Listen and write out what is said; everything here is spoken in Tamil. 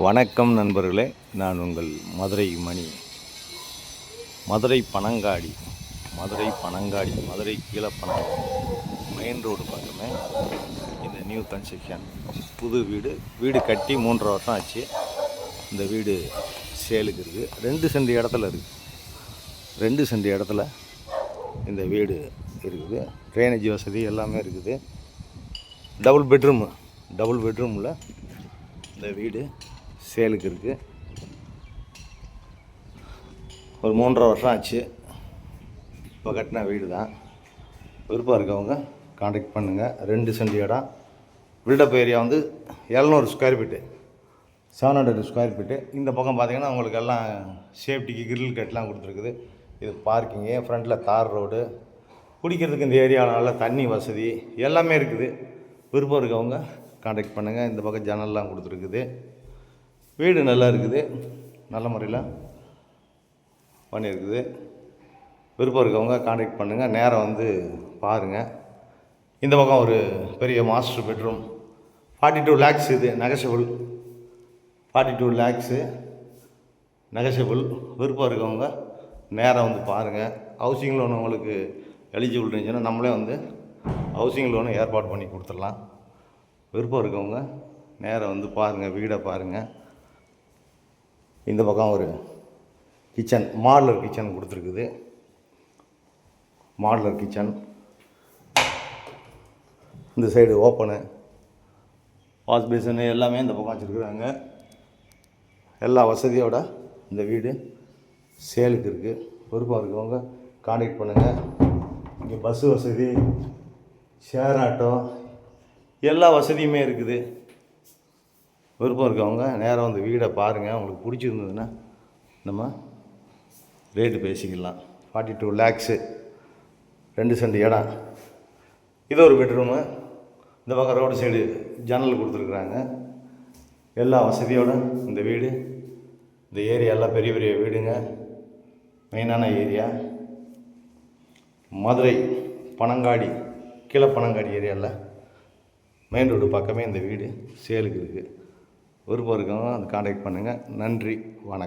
வணக்கம் நண்பர்களே, நான் உங்கள் மதுரை மணி. மதுரை பனங்காடி, மதுரை கீழப்பனங்காடி மெயின் ரோடு பக்கமே இந்த நியூ கன்ஸ்ட்ரக்ஷன் புது வீடு கட்டி 3 வருஷம் ஆச்சு. இந்த வீடு சேலுக்கு இருக்குது. 2 சென்ட் இடத்துல இருக்குது. 2 சென்ட் இடத்துல இந்த வீடு இருக்குது. ட்ரைனேஜ் வசதி எல்லாமே இருக்குது. டபுள் பெட்ரூமில் இந்த வீடு சேலுக்கு இருக்குது. ஒரு 3.5 வருஷம் ஆச்சு. இப்போ கட்டின வீடு தான். விருப்பம் இருக்கவங்க காண்டாக்ட் பண்ணுங்கள். 2 சென்ட் இடம். பில்டப் ஏரியா வந்து 700 ஸ்கொயர் ஃபீட்டு, 700 ஸ்கொயர் ஃபீட்டு. இந்த பக்கம் பார்த்திங்கன்னா உங்களுக்கு எல்லாம் சேஃப்டிக்கு கிரில் கட்டெலாம் கொடுத்துருக்குது. இது பார்க்கிங்கு, ஃப்ரண்ட்டில் தார் ரோடு, குடிக்கிறதுக்கு இந்த ஏரியாவில் நல்ல தண்ணி வசதி எல்லாமே இருக்குது. விருப்பம் இருக்கவங்க காண்டாக்ட் பண்ணுங்கள். இந்த பக்கம் ஜன்னல்லாம் கொடுத்துருக்குது. வீடு நல்லா இருக்குது, நல்ல முறையில் பண்ணியிருக்குது. விருப்பம் இருக்கவங்க காண்டாக்ட் பண்ணுங்கள். நேரம் வந்து பாருங்கள். இந்த பக்கம் ஒரு பெரிய மாஸ்டர் பெட்ரூம், 42 lakhs. இது நெகஷியபிள், 42 lakhs நெகஷியபிள். விருப்பம் இருக்கவங்க நேரம் வந்து பாருங்கள். ஹவுசிங் லோன் உங்களுக்கு எலிஜிபிள் இருந்துச்சுன்னா நம்மளே வந்து ஹவுசிங் லோனு ஏற்பாடு பண்ணி கொடுத்துடலாம். விருப்பம் இருக்கவங்க நேரம் வந்து பாருங்கள், வீடை பாருங்கள். இந்த பக்கம் ஒரு கிச்சன், மாடலர் கிச்சன் கொடுத்துருக்குது. Modular kitchen. இந்த சைடு ஓப்பனு, வாஷ் பேசனு எல்லாமே இந்த பக்கம் வச்சுருக்குறாங்க. எல்லா வசதியோட இந்த வீடு சேலுக்கு இருக்குது. விருப்பம் இருக்கவங்க காண்டாக்ட் பண்ணுங்கள். இங்கே பஸ்ஸு வசதி, ஷேர் ஆட்டோ எல்லா வசதியுமே இருக்குது. விருப்பம் இருக்கவங்க நேரம் வந்து வீடை பாருங்கள். உங்களுக்கு பிடிச்சிருந்ததுன்னா நம்ம ரேட்டு பேசிக்கலாம். 42 lakhs, 2 சென்ட் இடம். இது ஒரு பெட்ரூமு. இந்த பக்கம் ரோடு சைடு ஜன்னல் கொடுத்துருக்குறாங்க. எல்லா வசதியோடு இந்த வீடு. இந்த ஏரியாலாம் பெரிய பெரிய வீடுங்க, மெயினான ஏரியா. மதுரை பனங்காடி, கீழப்பனங்காடி ஏரியாவில் மெயின் ரோடு பக்கமே இந்த வீடு சேலுக்கு இருக்குது. விருப்பம் இருக்கவங்க அதை காண்டாக்ட் பண்ணுங்கள். நன்றி, வணக்கம்.